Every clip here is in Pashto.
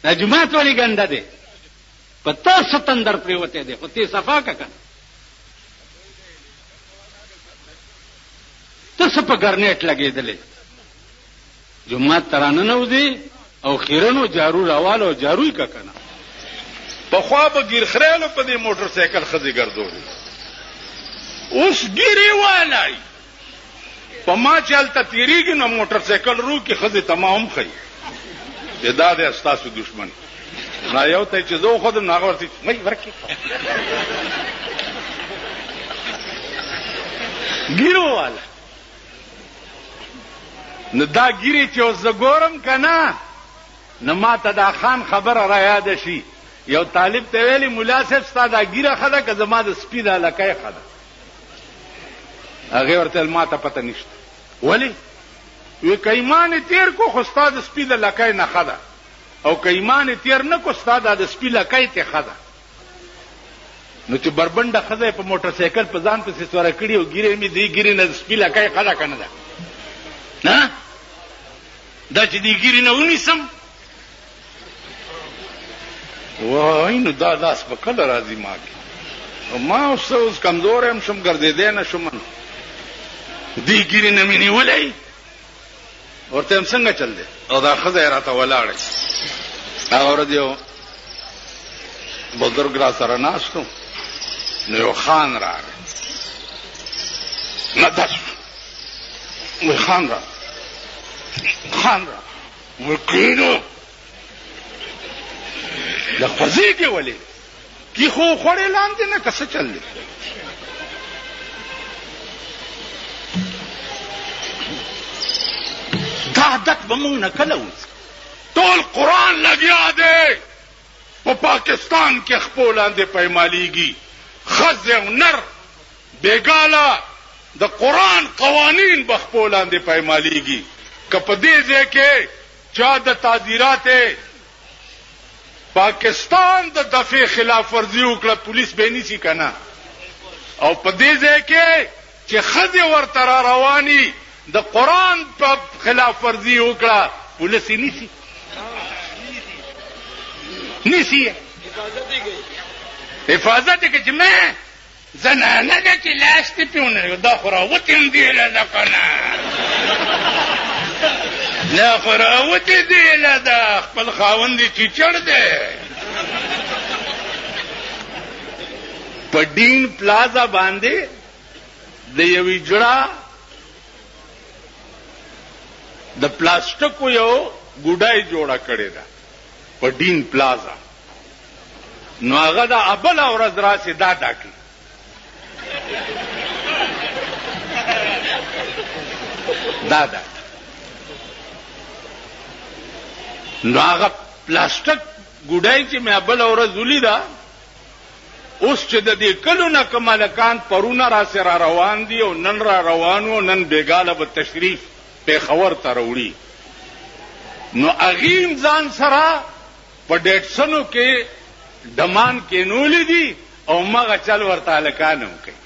دا جماعت ولې ګنده دی په تاسو تندر پریوته دی خو تی صفا کا کنه ته په ګرنیټ لګېدلې جماعت ترانه نوځي او خیرنو جارو راوالو جاروي کا کنه په خوا به ګیر خړېلو په دې موټر سایکل خزي ګرځولې اوس ګیري والای په ما چلته تیریږي نو موټر سایکل رو کې خزي تمام خي دا د استاسو دشمن نه یو ته چې زه خو د ناغه ورته مې ورکی ګیرو والا نو دا ګیری چې اوس زګورم کنه نو ما ته دا خان خبره را یاد شي یو طالب ته ویلي مولا صاحب ستا دا ګیره خده که زما د سپي دا لکۍ خده هغې ورته ما ته پته نشته ولې وی که ایمان تیر کو خو ستا د سپي د لکۍ نه خده او که ایمان تیر نه کو ستا د سپي لکۍ ته خده نو چې بربنډه ښځه په موټر سایکل په ځان پسې سوره کړي او ګیرې مې دې ګیرې نه د سپي لکۍ خده که نه ده نه دا چې دې ګیرې نه ونیسم وای نو دا لاس به کله راځي ما کې ما اوس کمزوری هم شم ګرځېدی نه شم دې ګیرې نه مې نیولی ورته هم څنګه چل دی او دا ښځه یې راته ولاړی هغه ورځ یو بزرګ را سره ناست و نو یو خان راغی نه دس وی خان را وی کینو د خوځې کې ولې کی خو خوړې لاندې نه که څه چل دی دا عادت به مونږ نه کله وځي ټول قرآن لګیا دی په پاکستان کې خپو لاندې پیمالیږي ښځې او نر بېګاله د قرآن قوانین به خپو لاندې پیمالیږي که په دې ځای کې چا د تعزیرات پاکستان د دفع خلاف ورزي وکړه پولیس به نیسي که نه او په دې ځای کې چې ښځې ورته را رواني د قرآن په خلاف ورزي وکړه پولیس یې نیسي نیسي حفاظت یې که چې مې زنانه ده چې لاس دې پې ونه دا خو راوتې دیله ده که نه دا خو راوتې دیله ده خپل خاوند یې چیچړ دی په ډین پلازا باندې د یوې جړه د پلاستیکو یو ګوډای جوړه کړې ده په ډین پلازا نو هغه د ابله ورځ راسې دا ډاکي دا نو هغه پلاستیک ګوډای چې مې ابله ورځ ولیده اوس چې د دې کلو نه که ملکان پرونه راسې را روان دي او نن را روان و نن بېګاله به تشریف پېښور ته راوړي نو هغې ځان سره په ډیټسنو کې ډمان کېنولي دي او مغه چل ورته هلکان هم کوي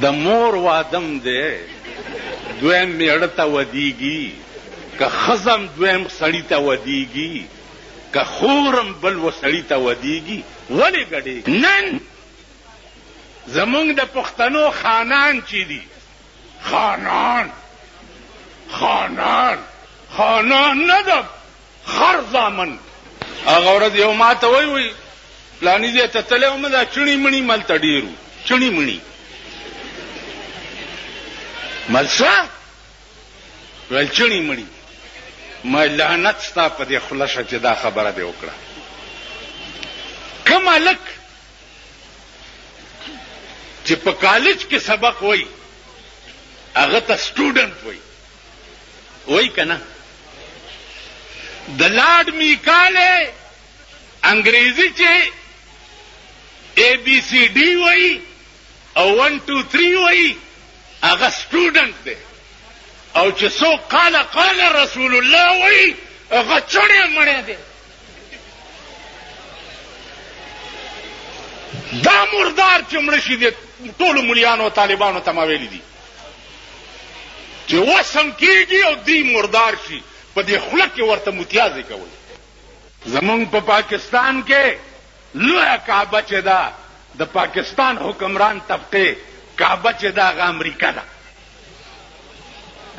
د مور وادم دی دویم میړه ته ودیږي که ښځم دویم سړي ته ودیږي که خورم بل و سړي ته ودیږي ولې ګډېږي نن زمونږ د پښتنو خانان چې دي خانان نه ده خر زامن هغه ورځ یو ما ته وی پلاني ځای ته تللی وم دا چڼي مڼي ملته ډېر وو چڼي مڼي ملسه ویل چڼي مڼي ما لعنت ستا په دې خوله شه چې دا خبره دې وکړه کوم هلک چې په کالج کې سبق وایي هغه ته سټوډنټ وایي که نه د لاډ میکاله انګریزي چې ABCD وایي او 1 2 3 وایي هغه سټوډنټ دی او چې څوک قال رسول الله وایي هغه چڼې مڼې دی دا مردار چې مړه شي دی ټولو ملیانو او طالبانو ته ما ویلي دي چې وسم کېږي او دی مردار شي په دې خوله کې ورته متیازې کوي. زمونږ په پاکستان کې لویه کعبه چې ده د پاکستان حکمران طبقې کعبه چې ده هغه امریکا ده.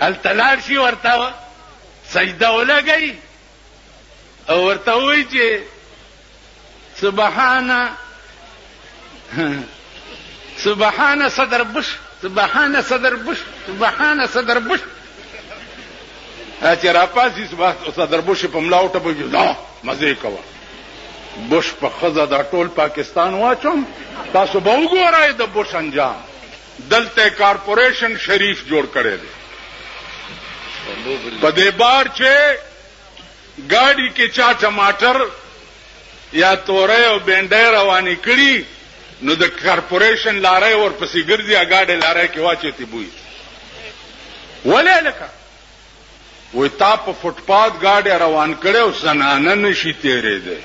هلته لاړ شي ورته سجده ولګوي او ورته وایي چې سبحان صدر بش، سبحان صدر بش، سبحان صدر بش. چې راپاسي صدر بش په ملا وټپوي دا مزې کوه. بش په ښځه دا ټول پاکستان واچوم، تاسو به وګورئ د بش انجام. دلته کارپوریشن شریف جوړ کړی دی. په دې بار چې ګاډي کې چا ټماټر یا تورې او بینډۍ روانې کړي نو د کارپوریشن لارې ورپسې ګرځي، ګاډي لارې کې واچوي بوی. ولې لکه وای تا په فوټپات ګاډي روان کړي او زنانه نشي تېرېدی.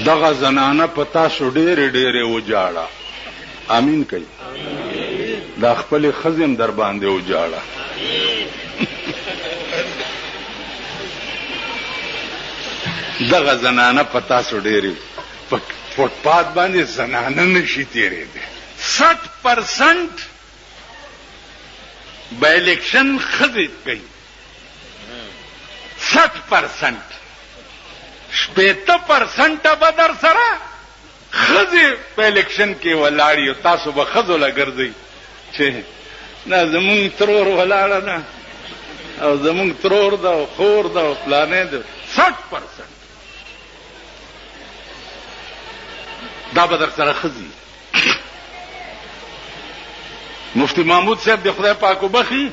دغه زنانه په تاسو ډېرې ډېرې وجاړه. امین کوي. دا خپلې ښځې هم در باندې وجاړه. دغه زنانه په تاسو ډېرې په فوټپات باندې زنانه نشي تېرېدی. 60% به الیکشن ښځې کوي. 60% 80% به در سره ښځې په الیکشن کې ولاړې او تاسو به ښځو له ګرځئ چې نه زمونږ ترور ولاړه نه او زمونږ ترور ده او خور ده او فلانې ده. 60% دا به در سره ښځې. مفتی محمود صاحب د خدای پاک وبخي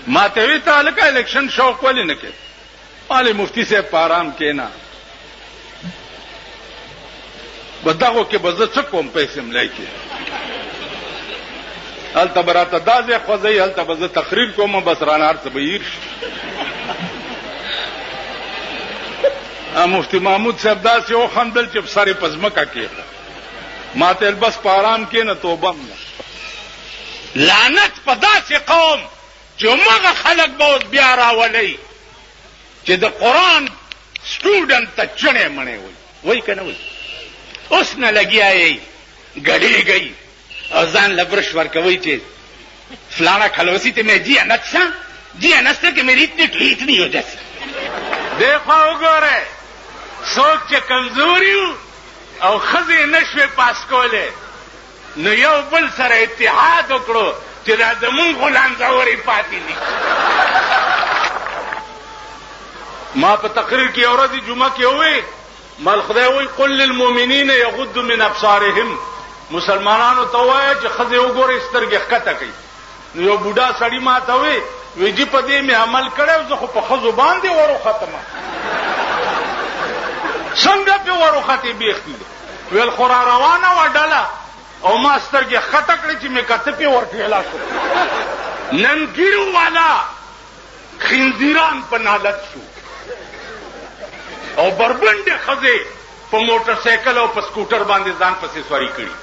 ما ته وی ته لکه الیکشن شوق ولې نه کوې؟ مالې مفتی صاحب په آرام کېنه، په دغو کې به زه څه کوم پیسې ملای کې. هلته به راته دا ځای خوځوي، هلته به زه تقریر کوم، بس رانه هر څه به هیر شي. مفتی محمود صاحب داسې وخندل چې سر یې په ځمکه کېښه. ما ته بس په آرام کېنه توبه م نه. لعنت په داسې قوم چې همغه خلک به اوس بیا راولئ چې د قرآن سټوډنټ ته چڼې مڼې وایي که نه وایي. اوس نه لګیا یې ګډېږئ اور ځان له برش ورکوئ چې فلانا کھلوسی تے میں جی انت سا جی انت کہ میری اتنی ٹھیک نہیں ہو جیسے. دیکھو وګوره څوک چې کمزوري او ښځې نشوې پاس کولی نو یو بل سره اتحاد وکړو چې دا زمونږ غلامزورې پاتې دي. ما په تقریر کې یو ورځ جمعه کې ووی مال خدای وی قل للمؤمنین یغضوا من ابصارهم. مسلمانانو ته وایه چې ښځې وګورئ سترګې ښکته کوي. نو یو بوډا سړي ما ته وی وی جی په دې مې عمل کړی، زه خو په ښځو باندې وروختم. څنګه پې وروختې بیخي؟ ویل خو را روانه وه ډله او ما سترګې ښکته کړې چې مې کته پې ورټېله شو. نن ګیرو والا خنزیران په نالت شو او بربنډې ښځې په موټر سایکل او په سکوټر باندې ځان پسې سواري کړي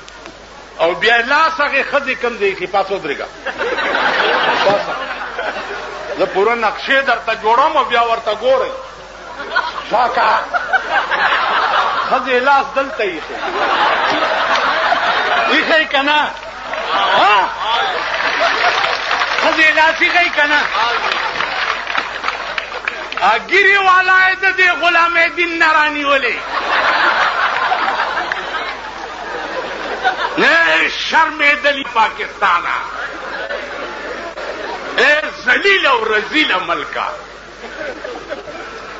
او بیا لاس هغې ښځې کوم دی چې پاس ودرېږه. زه پوره نقشې درته جوړم او بیا ورته ګورئ. شاکه ښځې لاس دلته ایښی ایښی که نه؟ ښځې لاس ایښی که نه؟ ګیرې والا یې د دې غلام دین نه رانیولې. شرمېدلي پاکستانه، اے ذلیل او رذیل ملکه.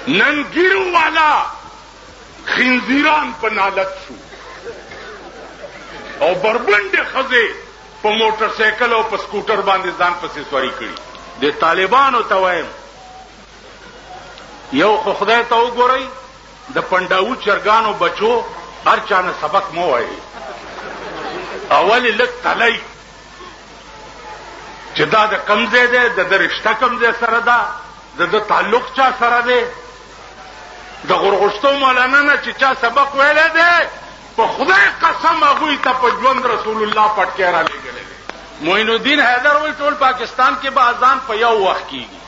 نن ګیرو والا خنزیران په نالت شو او بربنډې ښځې په موټر سایکل او په سکوټر باندې ځان پسې سواري کړي. د طالبانو ته وایم یو خو خدای ته وګورئ، د پنډاوو چرګانو بچو هر چا نه سبق مه وایئ. اول یې لږ تلئ چې دا د کوم ځای دی، د ده رشته کوم ځای سره ده، د ده تعلق چا سره دی. د غرغښتو مولانا نه چې چا سبق ویلی دی په خدای قسم هغوی ته په ژوند رسول الله پټکی را لېږلی دی. معین الدین حیدر وایي ټول پاکستان کې به اذان په یو وخت کیږي.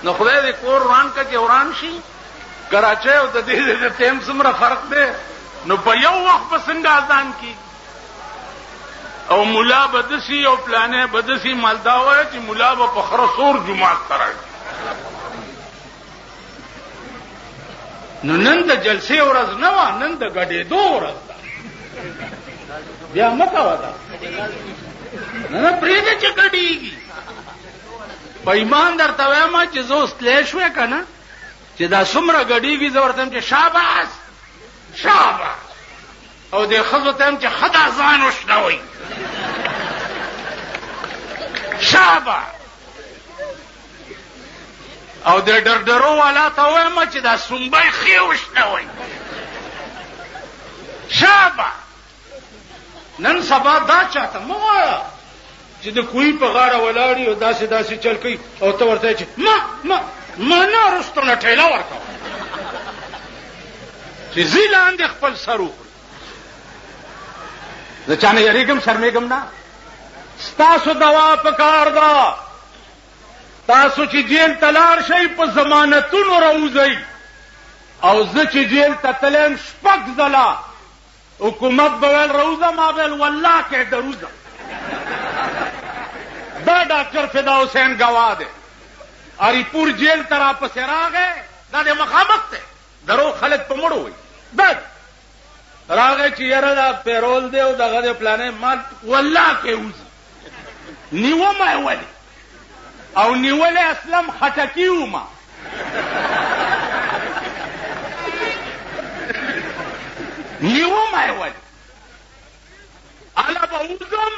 نو خدای دې کور وران کړي چې وران شي. کراچۍ او د دې د ټیم څومره فرق دی، نو په یو وخت به څنګه اذان کیږي؟ او مولا بدسی او پلانې بدسی مالدا وایي چې مولا به په خره سور جمعات ته راځي. نو نن د جلسې ورځ نه وه، نن د ګډېدو ورځ ده. بیا مه کوه دا نه پرېږده چې ګډېږي. په ایمان درته وایم چې زه اوس تلی شوې که نه چې دا څومره ګډېږي، زه ورته یم چې شاباس شاباس، او دې ښځو ته یم چې ښه دا ځان وشنوئ شاباس، او د ډرډرو والا ته وایم چې دا سنبی ښې وشنوئ شاباس. نن سبا دا چاته مه وایه چې د کوی په غاړه ولاړي او داسې داسې چل کوي او ته ورته چې ما نه رستو نه ټیله ورکوه چې ځي لاندې خپل سر وخوري. زه چا نه یېرېږم شرمېږم نه. ستاسو دوا په کار ده. تاسو چې جیل ته لاړ شئ په ضمانتونو راوځئ، او زه چې جیل ته تللی یم 6 ځله حکومت به ویل روزه، ما به ویل والله کې دروزه. دا ډاکټر فدا حسین ګواه دی. اریپور جیل ته راپسې راغی، دا د مخامخ دی، درو خلک په مړو وي. دا راغی چې یاره دا پیرول دی او دغه دی پلانې، ما والله کې وځي نیومه یې ولې، او نیولې اسلم خټکي وما نیومه یې ولې. اله به وځم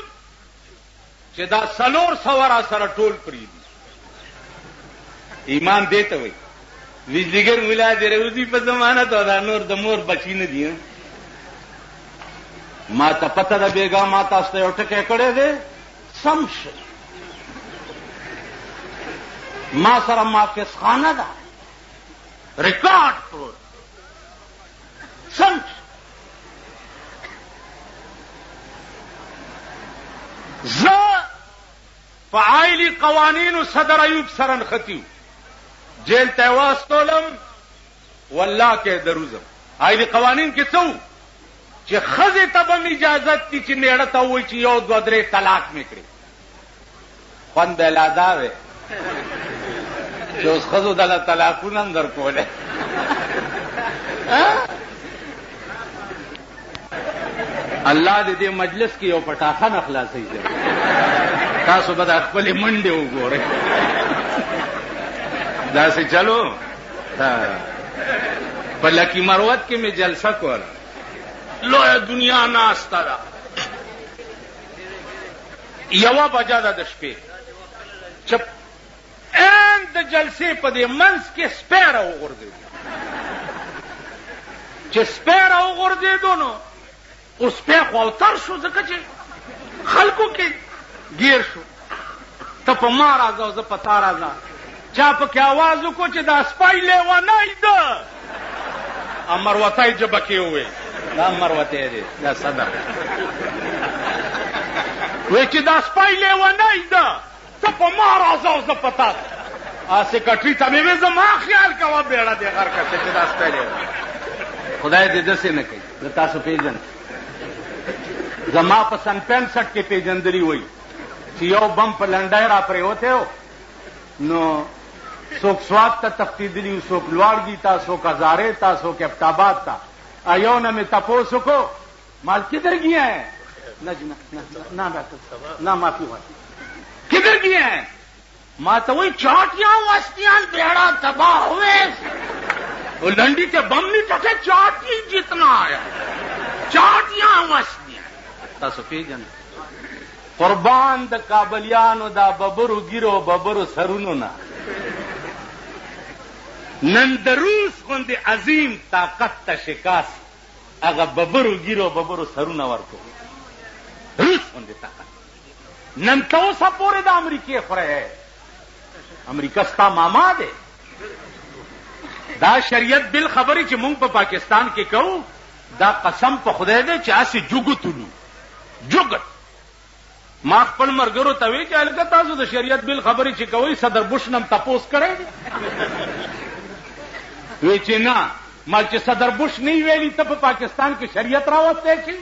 چې دا 400 را سره ټول پرېږدي. ایمان دې ته وایي ویزدګر ملا دې روزي په ضمانت او دا نور د مور بچی نه دي. ما ته پته ده بیګا ما تاسو ته یو ټکی کړی دی، سم شي. ما سره محافظ خانه ده، ریکارډ پروت، سم شي. زه په عائلي قوانینو صدر ایوب سره نښتي جیل ته یې واستولم، والله کې دروزم. عائلي قوانین کې څه چې ښځې ته به م اجازت دي چې میړه ته ووایي چې 1 2 3 طلاق مې کړي. خوند به یې لا دا وی چې اوس ښځو دله طلاقونه هم در کولی. الله دې دې مجلس کې یو پټاخانه خلاصوي. تاسو به د خپلې منډې وګورئ. داسې چلو په لکی مروت کې مې جلسه کوله، لویه دنیا ناسته ده. 1 بجه ده د شپې، چې ان د جلسې په دې منځ کې سپی راوغورځېدو. چې سپی راوغورځېدو نو اوس سپی خو اوتر شو، ځکه چې خلکو کې گیر شو. ته په ما راځه او زه په تا راځه. چا پکې آواز وکړو چې دا سپی لیونی ده. مروتی جبه کې وویل، دا مروتی دی، دا صدر وی چې دا سپی لیونی ده، ته په ما راځه او زه په تا. سیکرټري ته مې وی زما خیال کوه بیړه دې غر کړه چې دا سپی لیونی. خدای دې داسې نه کوي. زه تاسو پېژنم، زما په سن 65 کې پېژندلي وایي چې یو بم په لنډی را پرېوتی و، نو څوک سوات ته تښتېدلي وو، څوک لواړګي ته، څوک هزارې ته، څوک ابتاباد ته. یو نه مې تپوس وکړو مال کدھر گیا ہے؟ نہ معافی ہوا کدھر گیا ہے؟ ماں تو وہی چاٹیاں وستیاں بیڑا تباہ ہوئے. وہ لنڈی کے بم نہیں ٹکے، چاٹی جتنا آیا، چاٹیاں وستیاں. تاسو پیژنئ قربان د کابلیانو دا ببرو ګیرو ببرو سرونو نه نن د روس غوندې عظیم طاقت ته شکاست هغه ببرو ګیرو ببرو سرونه ورکو. روس غوندې طاقت نن ته اوسه پورې د امریکې خوری. امریکا ستا ماما دی. دا شریعت بل خبرې چې مونږ په پاکستان کې کوو، دا قسم په خدای دی چې هسې جوګو تلو. جوګت ما خپل مرګرو ته وی چې الګا تاسو د شریعت بل خبرې چې کوي صدر بوش نم تپوس کړی وی چې نه ما چې صدر بوش نه ویلي ته په پاکستان کې شریعت راوسته چې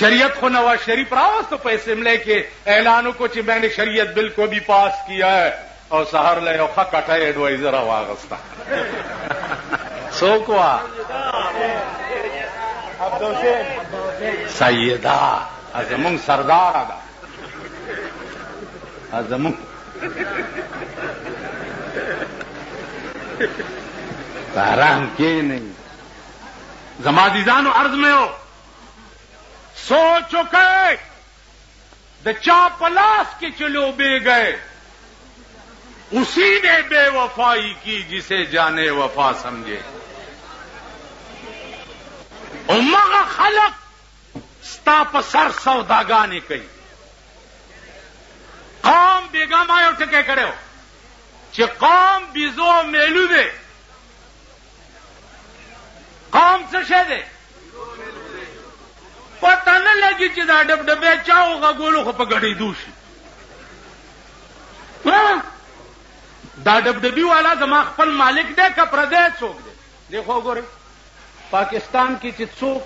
شریعت خو نواز شریف راوسته په اسمبلی کې اعلان کو چې میں نے شریعت بل کو بھی پاس کیا ہے او سحر له یو خکټه ایڈوایزر واغستا څوک وا سیدہ ازمون سردار دا ازمون آرام کے نہیں زمادیزانو عرض میں ہو سو چکے دا چاپلاس کے چلو بے گئے اسی نے بے وفائی کی جسے جانے وفا سمجھے امغا خلق ستا په سر سوداګانې کوي قوم بیگا ما یو ټکی کړو چې قوم بیزو میلو دی قوم څه شه دی پته نه لګي چې دا ډب ډبې چاو غوړو خو په غړې دوشي دا ډب ډبې والا زما خپل مالک دی که پردی څوک دی دیکھو ګورئ پاکستان کې چې څوک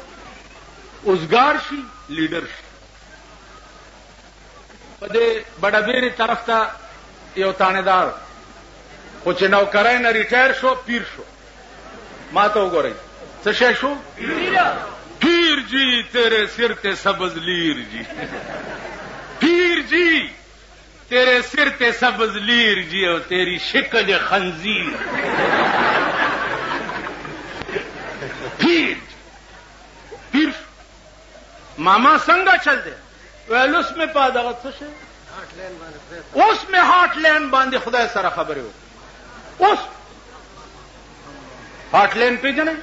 اوزګار شي لیډر شي په دې بډابېرې طرف ته یو تانیدار خو چې نوکرای نه ریټایر شو پیر شو ما ته وګورئ څه شی شو پیر جی تیرے سر تے سبز لیر جی پیر جی تیرے سر تے سبز لیر جی اور تیری شکل خنزیر پیر ماما څنګه چل دی ویل اوس مې په دغه څه شي اوس مې هارټ لینډ باندې خدای سره خبرې وکړې اوس هارټ لینډ پیژنئ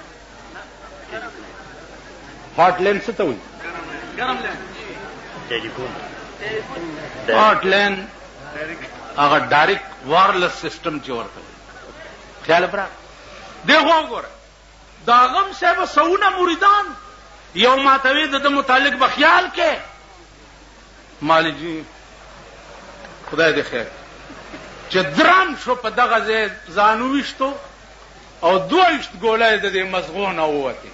هارټ لینډ څه ته وایي هارټ لینډ هغه ډایرکټ وایرلس سسټم چې ورته وایي خیال برا دیکھو وګوره دا غم صاحب سونه مریدان یو ماتوی د متعلق بخیال کې مالی جی خدای دې خیر چې درام شو په دغه ځای ځانو وشتو او دویشت ګولای د دې مزغون اوته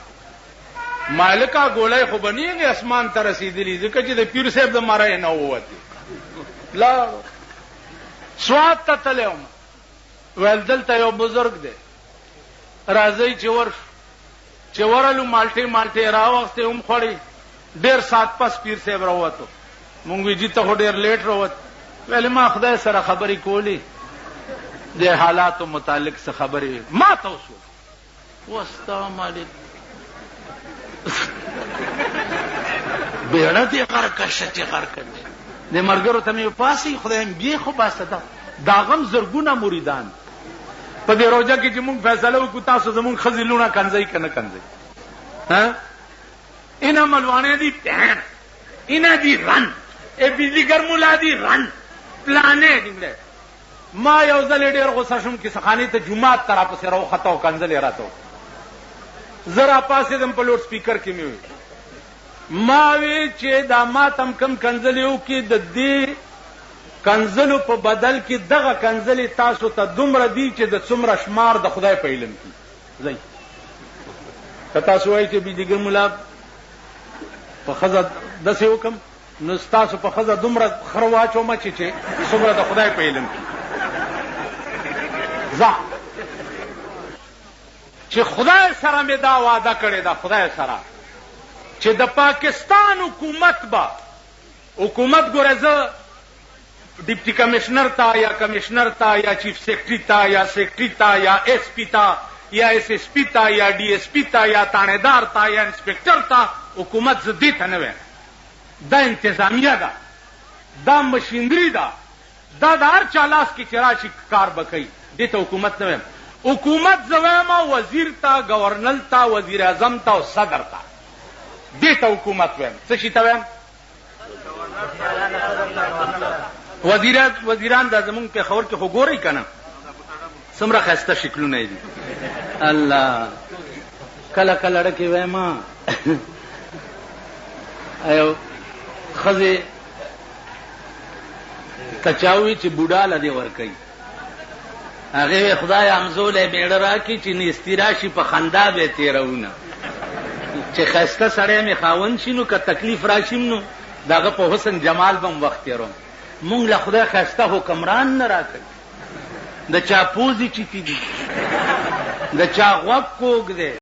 مالکا ګولای خو بنیږي اسمان ته رسیدلی ځکه چې د پیر صاحب د مارای نه اوته لا سواد ته تلم ول دلته یو بزرگ دی راځي چې ورش چې ورلو مالټي راوخته هم خوري ډیر سات پس پیر صاحب راوته مونږ وی ته ډیر لیټ راوت ویل ما خدای سره خبرې کولی د حالاتو متعلق څه خبرې ما تاسو واستا مالک بیره دې غرکشته غرکړي د مرګرو ته مې پاسي خدای به خو باسته دا غم زرګونه مریدان په دې روزه کې چې موږ فیصله وکړو تاسو زموږ خزلونه کنځي کنه کنځي ها اینا ملوانه دي پهن اینا دي رن ای بيزيګر مولا دي رن پلانې دي ما یو ځل ډېر غوسه شوم چې سخاني ته جمعه تر په سره وخته کنځل راته زرا پاسې دم په لوډ سپیکر کې مې ما وی چې دا ما تم کم کنځل یو کې د دې کنزلو په بدل کې دغه کنزلې تاسو ته دومره دي چې د څومره شمار د خدای په علم کې ځي که تاسو وایئ چې بيدیګر مولا په خزه داسې وکم نو تاسو په خزه دومره خر واچوم چې څومره د خدای په علم کې ځه چې خدای سره مې دا وعده کړې ده خدای سره چې د پاکستان حکومت ګوره زه ڈپٹی کمشنر تا یا کمشنر تا یا چیف سیکرٹری تا یا سیکرٹری تا یا ایس پی تا یا ایس ایس پی تا یا ڈی ایس پی تا یا تانیدار تا یا انسپیکٹر تا حکومت زدی تا نوے دا انتظامیہ دا دا مشینری دا ہر چالاس کی چراشی کار بکئی دی تا حکومت نوے حکومت زویما وزیر تا گورنر تا وزیر اعظم تا صدر تا دی تا حکومت ویم سشی تا ویم وزیران دا زمون په خبر کې خو ګوري کنه سمره خسته شکلونه دي الله کله کله ډکه وایم ایو خزه کچاوي چې بوډا لدی ور کوي هغه خدای امزول میړه راکې چې نستراشي په خندا به تیرونه چې خسته سړی می خاون شینو که تکلیف راشیم نو داغه په حسن جمال بم وخت تیرون مونږ له خدای خسته حکمران نه راکړي د چا پوزي چیتی دي د چا غوږ کوګ دی